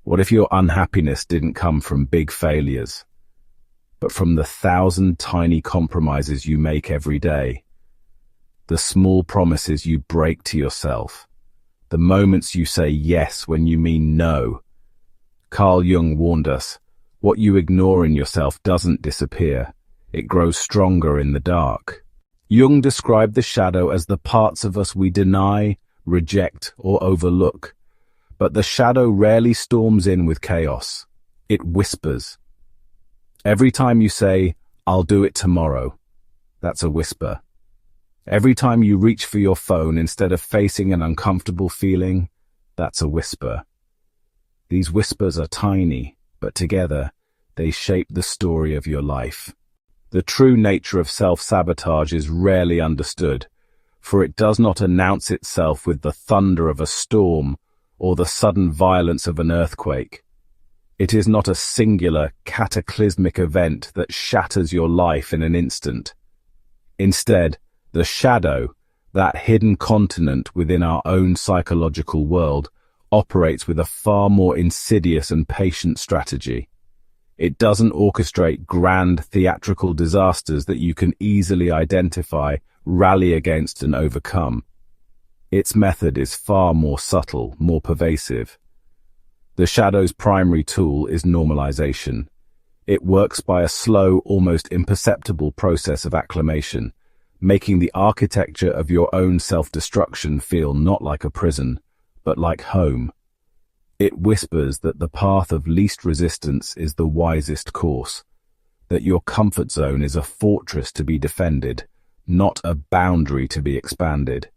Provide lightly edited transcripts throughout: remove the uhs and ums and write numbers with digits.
What if your unhappiness didn't come from big failures, but from the 1,000 tiny compromises you make every day? The small promises you break to yourself, the moments you say yes when you mean no. Carl Jung warned us, what you ignore in yourself doesn't disappear, it grows stronger in the dark. Jung described the shadow as the parts of us we deny, reject, or overlook. But the shadow rarely storms in with chaos. It whispers. Every time you say, "I'll do it tomorrow," that's a whisper. Every time you reach for your phone instead of facing an uncomfortable feeling, that's a whisper. These whispers are tiny, but together, they shape the story of your life. The true nature of self-sabotage is rarely understood, for it does not announce itself with the thunder of a storm or the sudden violence of an earthquake. It is not a singular, cataclysmic event that shatters your life in an instant. Instead, the shadow, that hidden continent within our own psychological world, operates with a far more insidious and patient strategy. It doesn't orchestrate grand theatrical disasters that you can easily identify, rally against, and overcome. Its method is far more subtle, more pervasive. The shadow's primary tool is normalization. It works by a slow, almost imperceptible process of acclimation, making the architecture of your own self-destruction feel not like a prison, but like home. It whispers that the path of least resistance is the wisest course, that your comfort zone is a fortress to be defended, not a boundary to be expanded.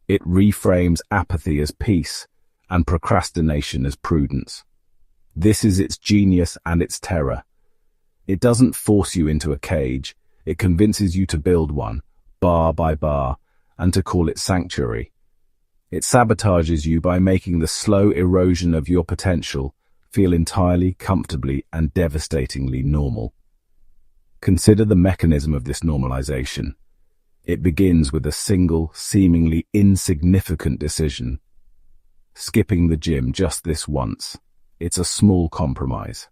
It reframes apathy as peace and procrastination as prudence. This is its genius and its terror. It doesn't force you into a cage, it convinces you to build one, bar by bar, and to call it sanctuary. It sabotages you by making the slow erosion of your potential feel entirely, comfortably, and devastatingly normal. Consider the mechanism of this normalization. It begins with a single, seemingly insignificant decision. Skipping the gym just this once. It's a small compromise.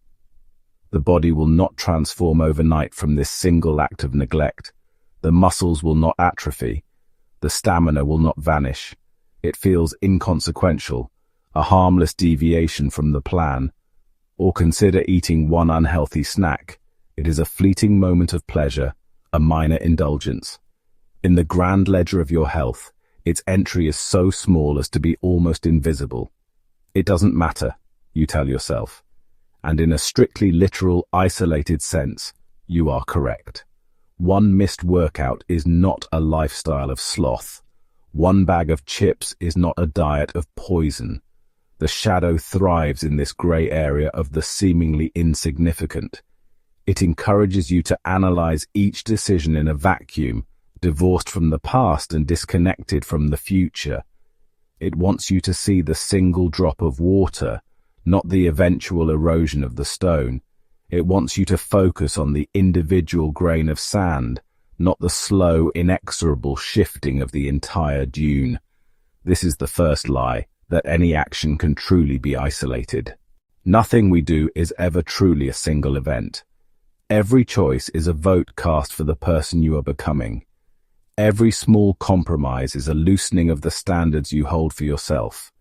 The body will not transform overnight from this single act of neglect. The muscles will not atrophy. The stamina will not vanish. It feels inconsequential, a harmless deviation from the plan. Or consider eating one unhealthy snack. It is a fleeting moment of pleasure, a minor indulgence. In the grand ledger of your health, its entry is so small as to be almost invisible. It doesn't matter, you tell yourself. And in a strictly literal, isolated sense, you are correct. One missed workout is not a lifestyle of sloth. One bag of chips is not a diet of poison. The shadow thrives in this gray area of the seemingly insignificant. It encourages you to analyze each decision in a vacuum, divorced from the past and disconnected from the future. It wants you to see the single drop of water, not the eventual erosion of the stone. It wants you to focus on the individual grain of sand, not the slow, inexorable shifting of the entire dune. This is the first lie, that any action can truly be isolated. Nothing we do is ever truly a single event. Every choice is a vote cast for the person you are becoming. Every small compromise is a loosening of the standards you hold for yourself.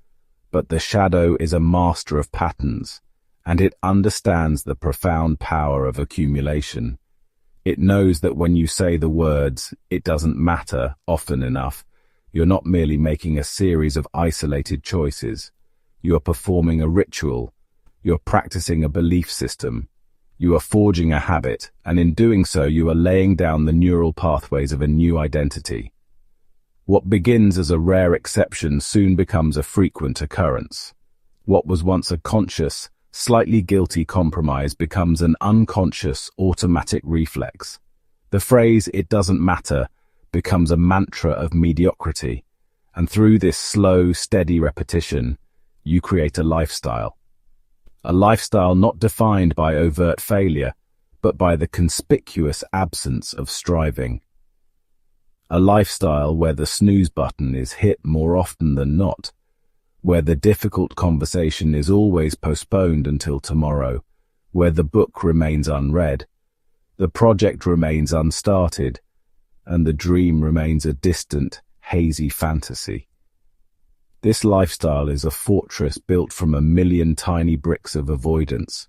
But the shadow is a master of patterns, and it understands the profound power of accumulation. It knows that when you say the words, "it doesn't matter," often enough, you're not merely making a series of isolated choices. You are performing a ritual. You're practicing a belief system. You are forging a habit, and in doing so you are laying down the neural pathways of a new identity. What begins as a rare exception soon becomes a frequent occurrence. What was once a conscious, slightly guilty compromise becomes an unconscious, automatic reflex. The phrase, "it doesn't matter," becomes a mantra of mediocrity, and through this slow, steady repetition, you create a lifestyle. A lifestyle not defined by overt failure, but by the conspicuous absence of striving. A lifestyle where the snooze button is hit more often than not, where the difficult conversation is always postponed until tomorrow, where the book remains unread, the project remains unstarted, and the dream remains a distant, hazy fantasy. This lifestyle is a fortress built from a million tiny bricks of avoidance,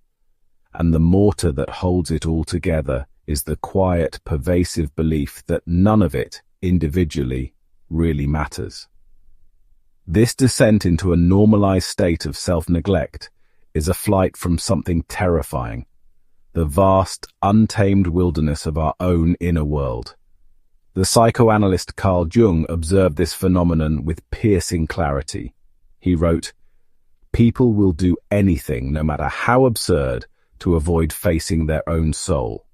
and the mortar that holds it all together is the quiet, pervasive belief that none of it, individually, really matters. This descent into a normalized state of self-neglect is a flight from something terrifying, the vast, untamed wilderness of our own inner world. The psychoanalyst Carl Jung observed this phenomenon with piercing clarity. He wrote, "People will do anything, no matter how absurd, to avoid facing their own soul."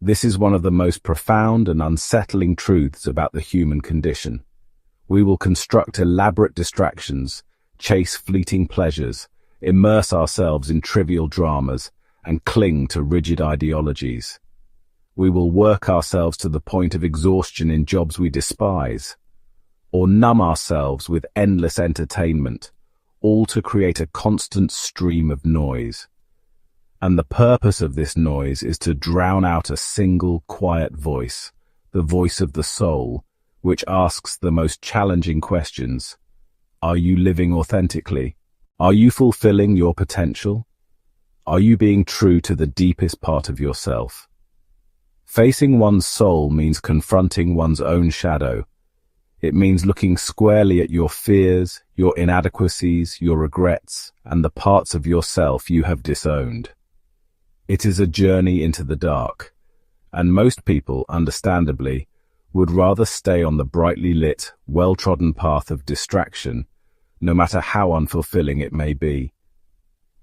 This is one of the most profound and unsettling truths about the human condition. We will construct elaborate distractions, chase fleeting pleasures, immerse ourselves in trivial dramas, and cling to rigid ideologies. We will work ourselves to the point of exhaustion in jobs we despise, or numb ourselves with endless entertainment, all to create a constant stream of noise. And the purpose of this noise is to drown out a single quiet voice, the voice of the soul, which asks the most challenging questions. Are you living authentically? Are you fulfilling your potential? Are you being true to the deepest part of yourself? Facing one's soul means confronting one's own shadow. It means looking squarely at your fears, your inadequacies, your regrets, and the parts of yourself you have disowned. It is a journey into the dark, and most people, understandably, would rather stay on the brightly lit, well-trodden path of distraction, no matter how unfulfilling it may be.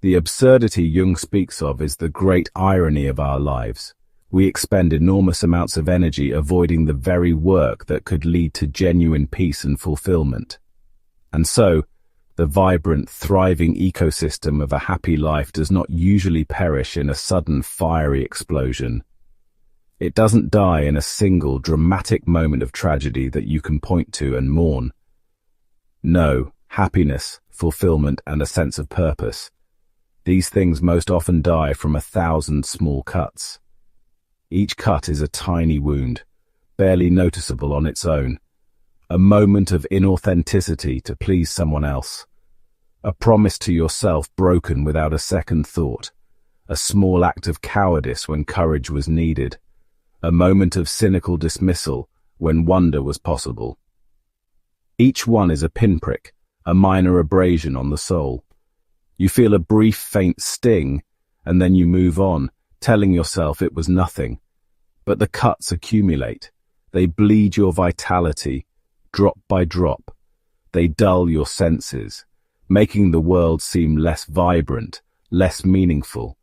The absurdity Jung speaks of is the great irony of our lives. We expend enormous amounts of energy avoiding the very work that could lead to genuine peace and fulfillment. And so, the vibrant, thriving ecosystem of a happy life does not usually perish in a sudden fiery explosion. It doesn't die in a single dramatic moment of tragedy that you can point to and mourn. No, happiness, fulfillment, and a sense of purpose. These things most often die from 1,000 small cuts. Each cut is a tiny wound, barely noticeable on its own. A moment of inauthenticity to please someone else. A promise to yourself broken without a second thought. A small act of cowardice when courage was needed. A moment of cynical dismissal when wonder was possible. Each one is a pinprick, a minor abrasion on the soul. You feel a brief, faint sting, and then you move on, telling yourself it was nothing. But the cuts accumulate. They bleed your vitality, drop by drop. They dull your senses, making the world seem less vibrant, less meaningful.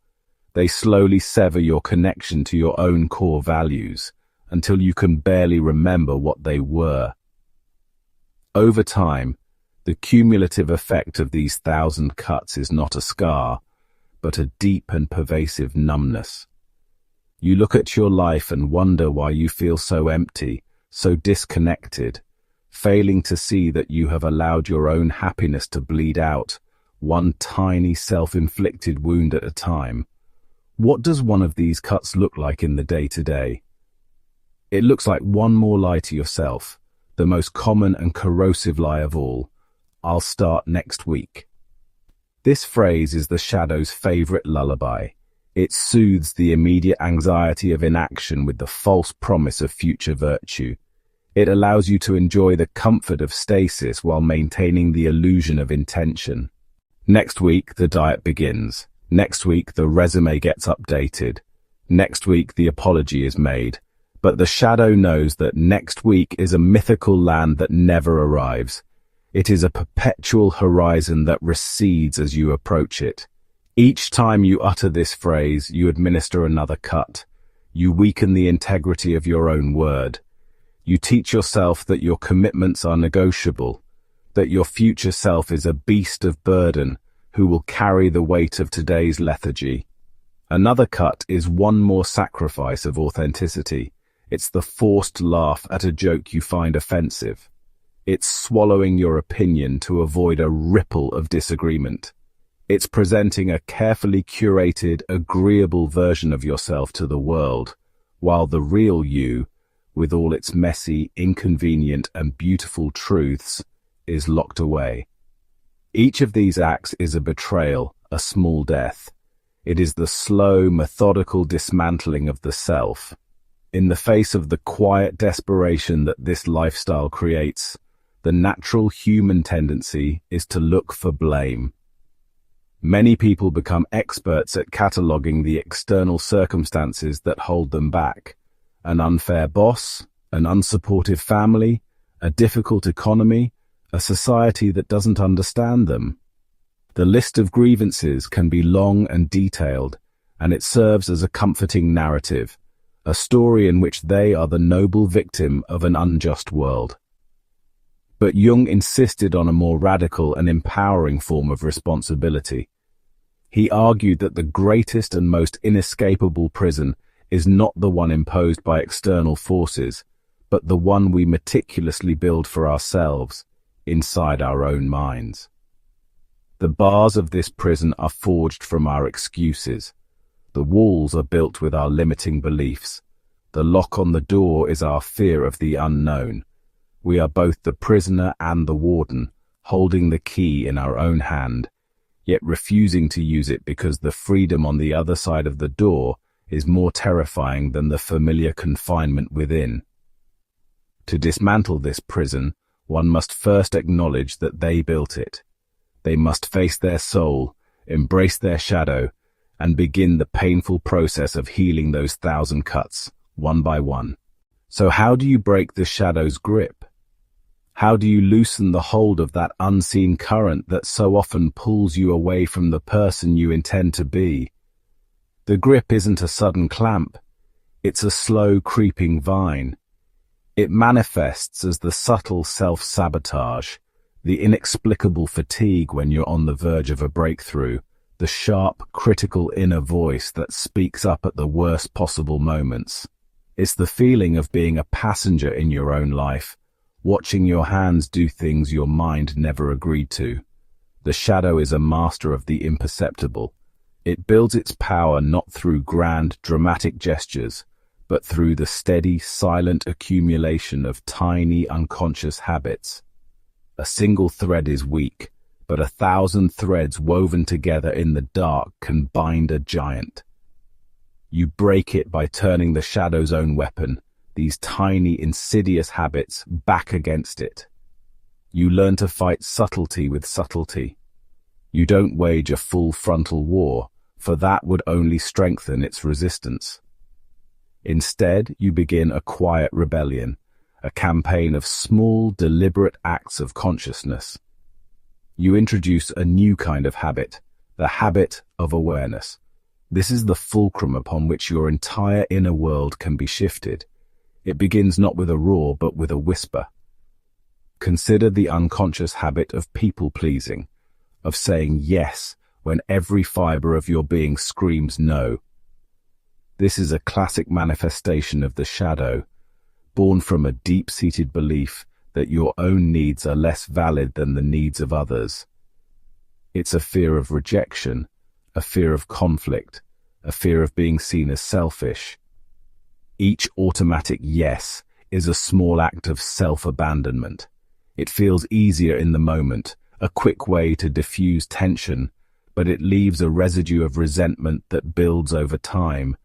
They slowly sever your connection to your own core values, until you can barely remember what they were. Over time, the cumulative effect of these 1,000 cuts is not a scar, but a deep and pervasive numbness. You look at your life and wonder why you feel so empty, so disconnected, failing to see that you have allowed your own happiness to bleed out, one tiny self-inflicted wound at a time. What does one of these cuts look like in the day-to-day? It looks like one more lie to yourself, the most common and corrosive lie of all. I'll start next week. This phrase is the shadow's favorite lullaby. It soothes the immediate anxiety of inaction with the false promise of future virtue. It allows you to enjoy the comfort of stasis while maintaining the illusion of intention. Next week, the diet begins. Next week, the resume gets updated. Next week, the apology is made. But the shadow knows that next week is a mythical land that never arrives. It is a perpetual horizon that recedes as you approach it. Each time you utter this phrase, you administer another cut. You weaken the integrity of your own word. You teach yourself that your commitments are negotiable, that your future self is a beast of burden who will carry the weight of today's lethargy. Another cut is one more sacrifice of authenticity. It's the forced laugh at a joke you find offensive. It's swallowing your opinion to avoid a ripple of disagreement. It's presenting a carefully curated, agreeable version of yourself to the world, while the real you, with all its messy, inconvenient, and beautiful truths, is locked away. Each of these acts is a betrayal, a small death. It is the slow, methodical dismantling of the self. In the face of the quiet desperation that this lifestyle creates, the natural human tendency is to look for blame. Many people become experts at cataloging the external circumstances that hold them back. An unfair boss, an unsupportive family, a difficult economy, a society that doesn't understand them. The list of grievances can be long and detailed, and it serves as a comforting narrative, a story in which they are the noble victim of an unjust world. But Jung insisted on a more radical and empowering form of responsibility. He argued that the greatest and most inescapable prison is not the one imposed by external forces, but the one we meticulously build for ourselves, inside our own minds. The bars of this prison are forged from our excuses. The walls are built with our limiting beliefs. The lock on the door is our fear of the unknown. We are both the prisoner and the warden, holding the key in our own hand, yet refusing to use it because the freedom on the other side of the door is more terrifying than the familiar confinement within. To dismantle this prison, one must first acknowledge that they built it. They must face their soul, embrace their shadow, and begin the painful process of healing those 1,000 cuts, one by one. So how do you break the shadow's grip? How do you loosen the hold of that unseen current that so often pulls you away from the person you intend to be? The grip isn't a sudden clamp. It's a slow, creeping vine. It manifests as the subtle self-sabotage, the inexplicable fatigue when you're on the verge of a breakthrough, the sharp, critical inner voice that speaks up at the worst possible moments. It's the feeling of being a passenger in your own life, watching your hands do things your mind never agreed to. The shadow is a master of the imperceptible. It builds its power not through grand, dramatic gestures, but through the steady, silent accumulation of tiny, unconscious habits. A single thread is weak, but 1,000 threads woven together in the dark can bind a giant. You break it by turning the shadow's own weapon, these tiny, insidious habits, back against it. You learn to fight subtlety with subtlety. You don't wage a full frontal war, for that would only strengthen its resistance. Instead, you begin a quiet rebellion, a campaign of small, deliberate acts of consciousness. You introduce a new kind of habit, the habit of awareness. This is the fulcrum upon which your entire inner world can be shifted. It begins not with a roar, but with a whisper. Consider the unconscious habit of people-pleasing, of saying yes when every fiber of your being screams no. This is a classic manifestation of the shadow, born from a deep-seated belief that your own needs are less valid than the needs of others. It's a fear of rejection, a fear of conflict, a fear of being seen as selfish. Each automatic yes is a small act of self-abandonment. It feels easier in the moment, a quick way to diffuse tension, but it leaves a residue of resentment that builds over time,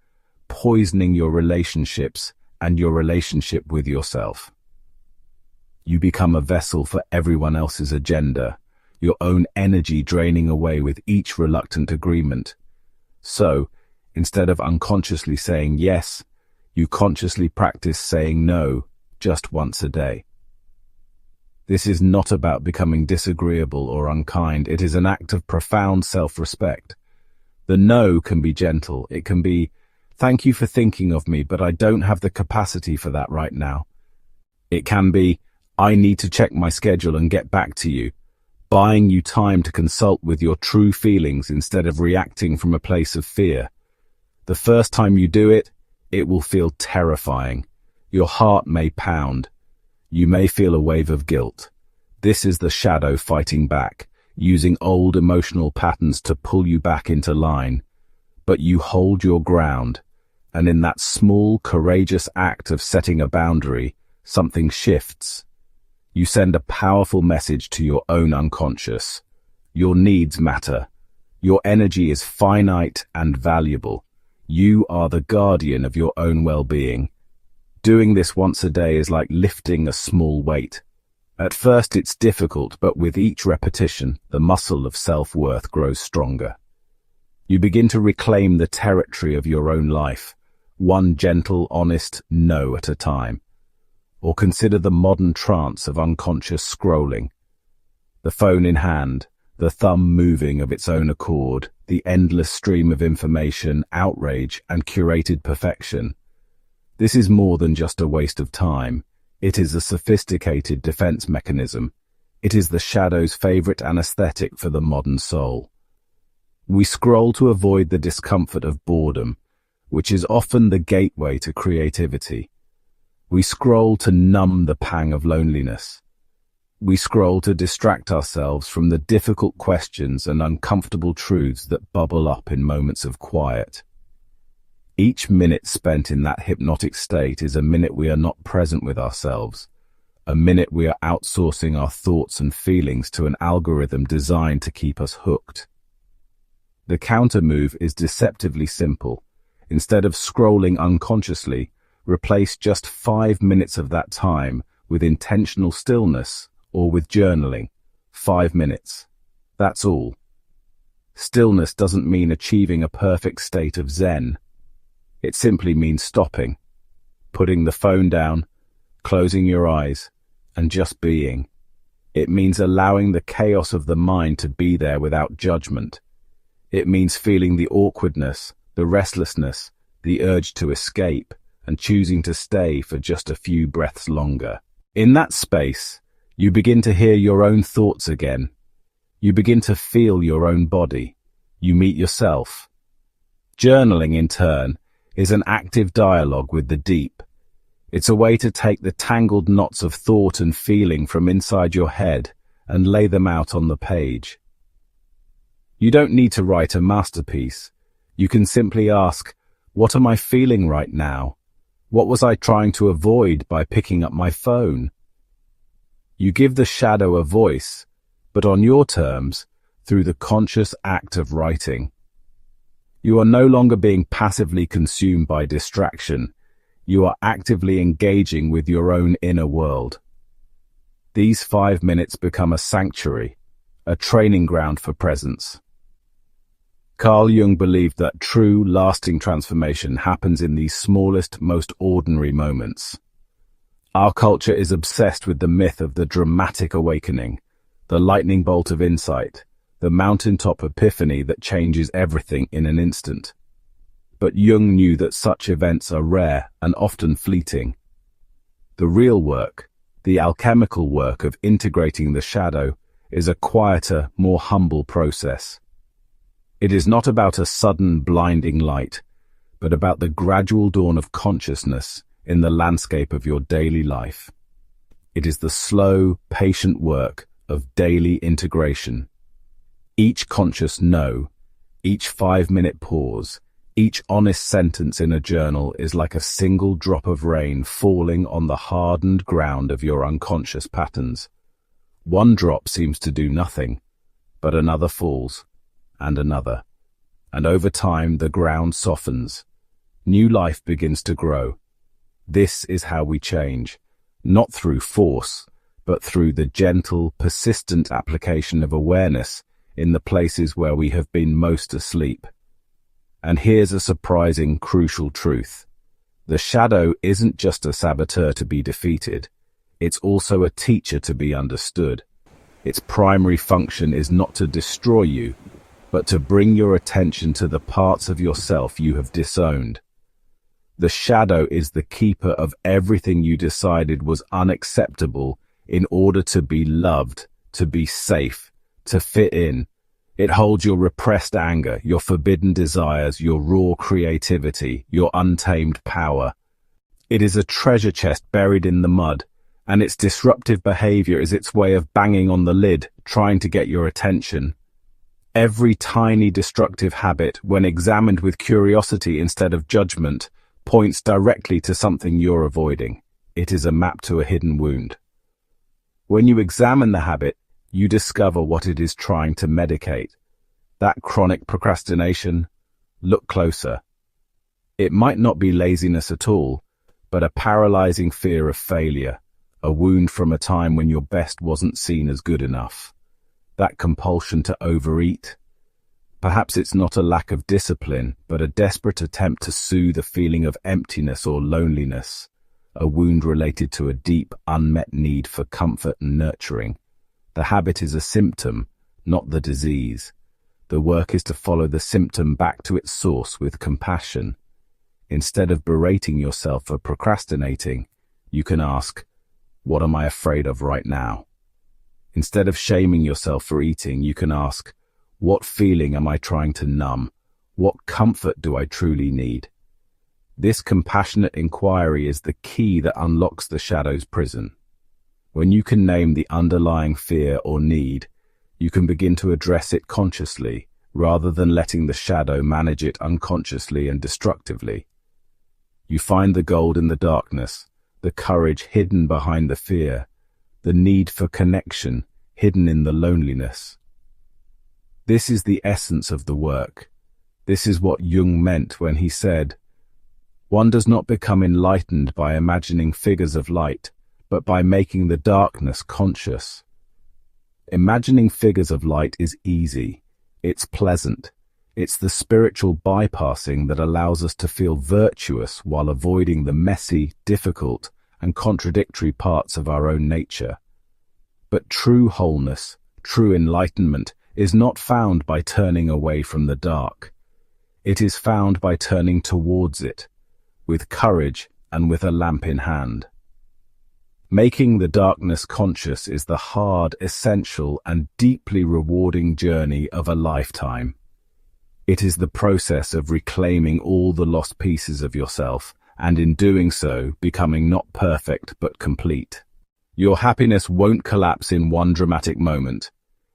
poisoning your relationships and your relationship with yourself. You become a vessel for everyone else's agenda, your own energy draining away with each reluctant agreement. So, instead of unconsciously saying yes, you consciously practice saying no just once a day. This is not about becoming disagreeable or unkind. It is an act of profound self-respect. The no can be gentle. It can be, "Thank you for thinking of me, but I don't have the capacity for that right now." It can be, "I need to check my schedule and get back to you," buying you time to consult with your true feelings instead of reacting from a place of fear. The first time you do it, it will feel terrifying. Your heart may pound. You may feel a wave of guilt. This is the shadow fighting back, using old emotional patterns to pull you back into line. But you hold your ground, and in that small, courageous act of setting a boundary, something shifts. You send a powerful message to your own unconscious. Your needs matter. Your energy is finite and valuable. You are the guardian of your own well-being. Doing this once a day is like lifting a small weight. At first it's difficult, but with each repetition, the muscle of self-worth grows stronger. You begin to reclaim the territory of your own life, one gentle, honest no at a time. Or consider the modern trance of unconscious scrolling. The phone in hand, the thumb moving of its own accord, the endless stream of information, outrage, and curated perfection. This is more than just a waste of time. It is a sophisticated defense mechanism. It is the shadow's favorite anesthetic for the modern soul. We scroll to avoid the discomfort of boredom, which is often the gateway to creativity. We scroll to numb the pang of loneliness. We scroll to distract ourselves from the difficult questions and uncomfortable truths that bubble up in moments of quiet. Each minute spent in that hypnotic state is a minute we are not present with ourselves, a minute we are outsourcing our thoughts and feelings to an algorithm designed to keep us hooked. The counter-move is deceptively simple. Instead of scrolling unconsciously, replace just 5 minutes of that time with intentional stillness or with journaling. 5 minutes. That's all. Stillness doesn't mean achieving a perfect state of zen. It simply means stopping, putting the phone down, closing your eyes, and just being. It means allowing the chaos of the mind to be there without judgment. It means feeling the awkwardness, the restlessness, the urge to escape, and choosing to stay for just a few breaths longer. In that space, you begin to hear your own thoughts again. You begin to feel your own body. You meet yourself. Journaling, in turn, is an active dialogue with the deep. It's a way to take the tangled knots of thought and feeling from inside your head and lay them out on the page. You don't need to write a masterpiece. You can simply ask, what am I feeling right now? What was I trying to avoid by picking up my phone? You give the shadow a voice, but on your terms, through the conscious act of writing. You are no longer being passively consumed by distraction. You are actively engaging with your own inner world. These 5 minutes become a sanctuary, a training ground for presence. Carl Jung believed that true, lasting transformation happens in these smallest, most ordinary moments. Our culture is obsessed with the myth of the dramatic awakening, the lightning bolt of insight, the mountaintop epiphany that changes everything in an instant. But Jung knew that such events are rare and often fleeting. The real work, the alchemical work of integrating the shadow, is a quieter, more humble process. It is not about a sudden, blinding light, but about the gradual dawn of consciousness in the landscape of your daily life. It is the slow, patient work of daily integration. Each conscious no, each 5-minute pause, each honest sentence in a journal is like a single drop of rain falling on the hardened ground of your unconscious patterns. One drop seems to do nothing, but another falls, and another. And over time, the ground softens. New life begins to grow. This is how we change, not through force, but through the gentle, persistent application of awareness in the places where we have been most asleep. And here's a surprising, crucial truth. The shadow isn't just a saboteur to be defeated. It's also a teacher to be understood. Its primary function is not to destroy you, but to bring your attention to the parts of yourself you have disowned. The shadow is the keeper of everything you decided was unacceptable in order to be loved, to be safe, to fit in. It holds your repressed anger, your forbidden desires, your raw creativity, your untamed power. It is a treasure chest buried in the mud, and its disruptive behavior is its way of banging on the lid, trying to get your attention. Every tiny destructive habit, when examined with curiosity instead of judgment, points directly to something you're avoiding. It is a map to a hidden wound. When you examine the habit, you discover what it is trying to medicate. That chronic procrastination, look closer. It might not be laziness at all, but a paralyzing fear of failure, a wound from a time when your best wasn't seen as good enough. That compulsion to overeat. Perhaps it's not a lack of discipline, but a desperate attempt to soothe a feeling of emptiness or loneliness, a wound related to a deep, unmet need for comfort and nurturing. The habit is a symptom, not the disease. The work is to follow the symptom back to its source with compassion. Instead of berating yourself for procrastinating, you can ask, what am I afraid of right now? Instead of shaming yourself for eating, you can ask, what feeling am I trying to numb? What comfort do I truly need? This compassionate inquiry is the key that unlocks the shadow's prison. When you can name the underlying fear or need, you can begin to address it consciously, rather than letting the shadow manage it unconsciously and destructively. You find the gold in the darkness, the courage hidden behind the fear, the need for connection hidden in the loneliness. This is the essence of the work. This is what Jung meant when he said, "One does not become enlightened by imagining figures of light, but by making the darkness conscious." Imagining figures of light is easy. It's pleasant. It's the spiritual bypassing that allows us to feel virtuous while avoiding the messy, difficult, and contradictory parts of our own nature. But true wholeness, true enlightenment, is not found by turning away from the dark. It is found by turning towards it, with courage and with a lamp in hand. Making the darkness conscious is the hard, essential, and deeply rewarding journey of a lifetime. It is the process of reclaiming all the lost pieces of yourself, and in doing so, becoming not perfect but complete. Your happiness won't collapse in one dramatic moment.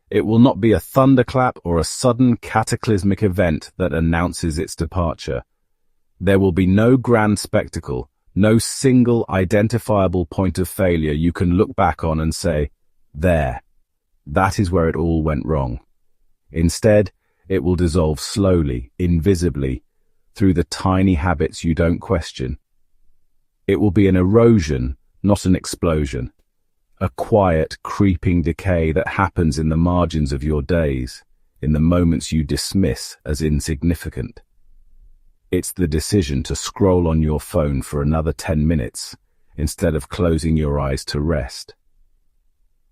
It will not be a thunderclap or a sudden cataclysmic event that announces its departure. There will be no grand spectacle, no single identifiable point of failure you can look back on and say, there, that is where it all went wrong. Instead, it will dissolve slowly, invisibly, through the tiny habits you don't question. It will be an erosion, not an explosion. A quiet, creeping decay that happens in the margins of your days, in the moments you dismiss as insignificant. It's the decision to scroll on your phone for another 10 minutes instead of closing your eyes to rest.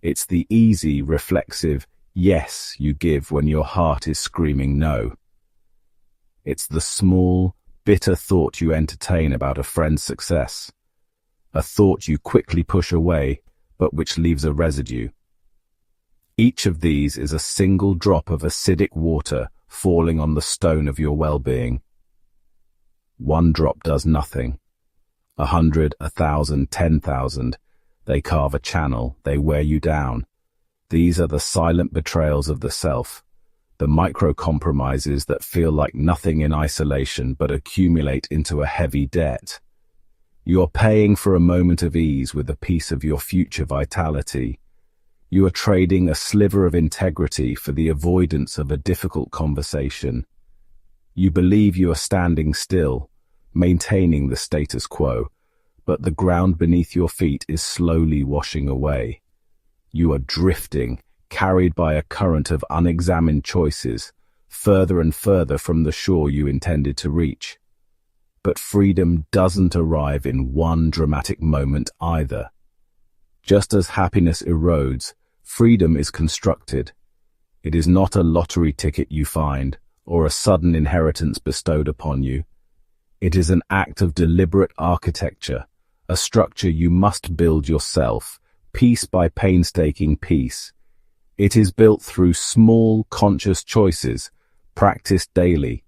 It's the easy, reflexive yes you give when your heart is screaming no. It's the small, bitter thought you entertain about a friend's success, a thought you quickly push away, but which leaves a residue. Each of these is a single drop of acidic water falling on the stone of your well-being. One drop does nothing. 100, 1,000, 10,000. They carve a channel, they wear you down. These are the silent betrayals of the self, the micro-compromises that feel like nothing in isolation but accumulate into a heavy debt. You are paying for a moment of ease with a piece of your future vitality. You are trading a sliver of integrity for the avoidance of a difficult conversation. You believe you are standing still, maintaining the status quo, but the ground beneath your feet is slowly washing away. You are drifting, carried by a current of unexamined choices, further and further from the shore you intended to reach. But freedom doesn't arrive in one dramatic moment either. Just as happiness erodes, freedom is constructed. It is not a lottery ticket you find, or a sudden inheritance bestowed upon you. It is an act of deliberate architecture, a structure you must build yourself, piece by painstaking piece. It is built through small, conscious choices, practiced daily.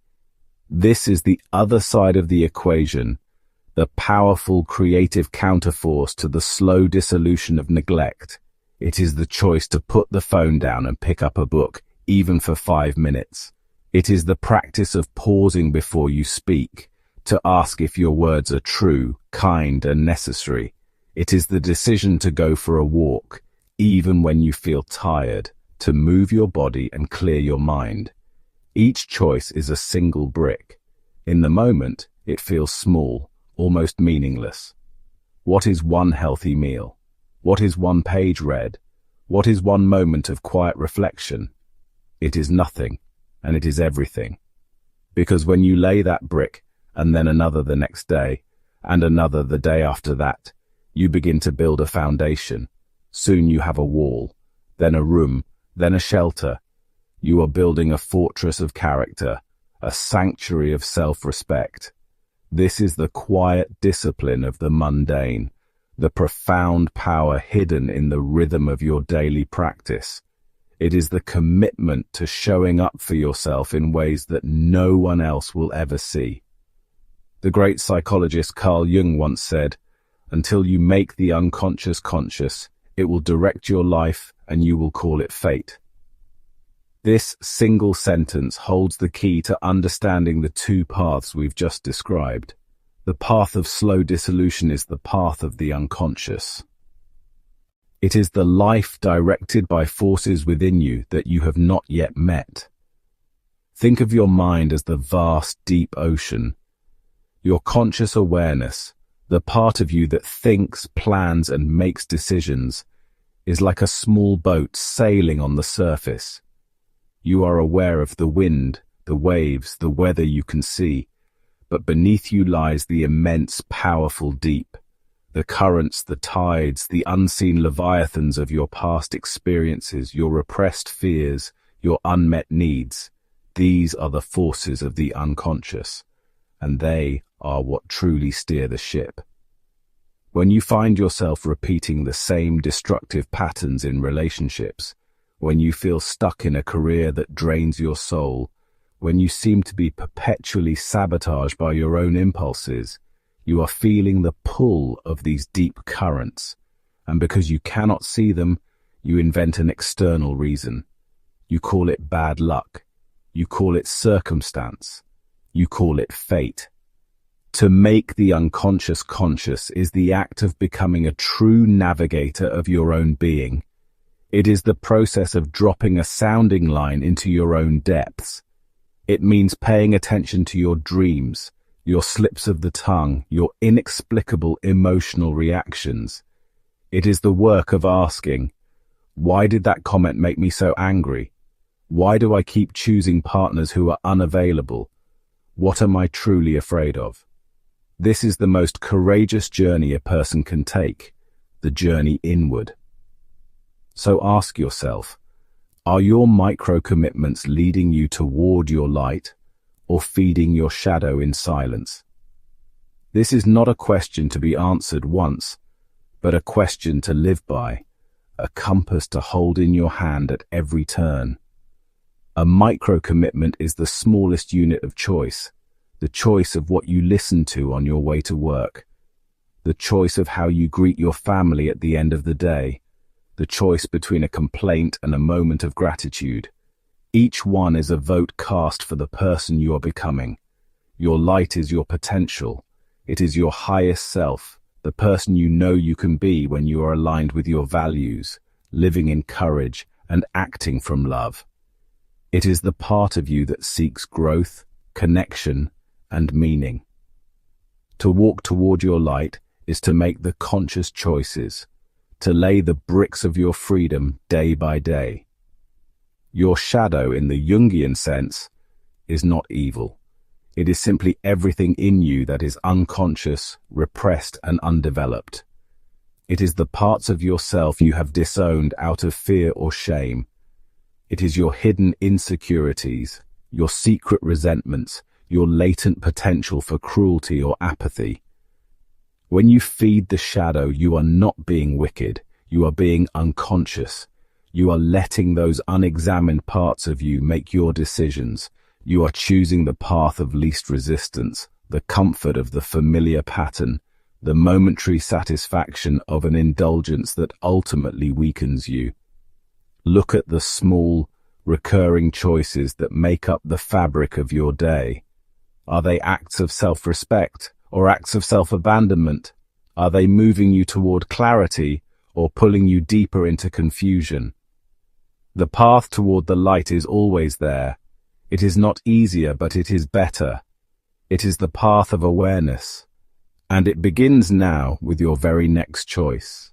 This is the other side of the equation. the powerful creative counterforce to the slow dissolution of neglect. It is the choice to put the phone down and pick up a book, even for 5 minutes. It is the practice of pausing before you speak, to ask if your words are true, kind, and necessary. It is the decision to go for a walk, even when you feel tired, to move your body and clear your mind. Each choice is a single brick. In the moment, it feels small, almost meaningless. What is one healthy meal? What is one page read? What is one moment of quiet reflection? It is nothing, and it is everything. Because when you lay that brick, and then another the next day, and another the day after that, you begin to build a foundation. Soon you have a wall, then a room, then a shelter. You are building a fortress of character, a sanctuary of self-respect. This is the quiet discipline of the mundane, the profound power hidden in the rhythm of your daily practice. It is the commitment to showing up for yourself in ways that no one else will ever see. The great psychologist Carl Jung once said, "Until you make the unconscious conscious, it will direct your life and you will call it fate." This single sentence holds the key to understanding the two paths we've just described. The path of slow dissolution is the path of the unconscious. It is the life directed by forces within you that you have not yet met. Think of your mind as the vast, deep ocean. Your conscious awareness, the part of you that thinks, plans, and makes decisions, is like a small boat sailing on the surface. You are aware of the wind, the waves, the weather you can see, but beneath you lies the immense, powerful deep, the currents, the tides, the unseen leviathans of your past experiences, your repressed fears, your unmet needs. These are the forces of the unconscious, and they are what truly steer the ship. When you find yourself repeating the same destructive patterns in relationships, when you feel stuck in a career that drains your soul, when you seem to be perpetually sabotaged by your own impulses, you are feeling the pull of these deep currents, and because you cannot see them, you invent an external reason. You call it bad luck. You call it circumstance. You call it fate. To make the unconscious conscious is the act of becoming a true navigator of your own being. It is the process of dropping a sounding line into your own depths. It means paying attention to your dreams, your slips of the tongue, your inexplicable emotional reactions. It is the work of asking, why did that comment make me so angry? Why do I keep choosing partners who are unavailable? What am I truly afraid of? This is the most courageous journey a person can take, the journey inward. So ask yourself, are your micro-commitments leading you toward your light or feeding your shadow in silence? This is not a question to be answered once, but a question to live by, a compass to hold in your hand at every turn. A micro-commitment is the smallest unit of choice, the choice of what you listen to on your way to work, the choice of how you greet your family at the end of the day, the choice between a complaint and a moment of gratitude. Each one is a vote cast for the person you are becoming. Your light is your potential. It is your highest self, the person you know you can be when you are aligned with your values, living in courage and acting from love. It is the part of you that seeks growth, connection, and meaning. To walk toward your light is to make the conscious choices, to lay the bricks of your freedom day by day. Your shadow, in the Jungian sense, is not evil. It is simply everything in you that is unconscious, repressed, and undeveloped. It is the parts of yourself you have disowned out of fear or shame. It is your hidden insecurities, your secret resentments, your latent potential for cruelty or apathy. When you feed the shadow, you are not being wicked, you are being unconscious. You are letting those unexamined parts of you make your decisions. You are choosing the path of least resistance, the comfort of the familiar pattern, the momentary satisfaction of an indulgence that ultimately weakens you. Look at the small, recurring choices that make up the fabric of your day. Are they acts of self-respect or acts of self-abandonment? Are they moving you toward clarity or pulling you deeper into confusion? The path toward the light is always there. It is not easier, but it is better. It is the path of awareness. And it begins now with your very next choice.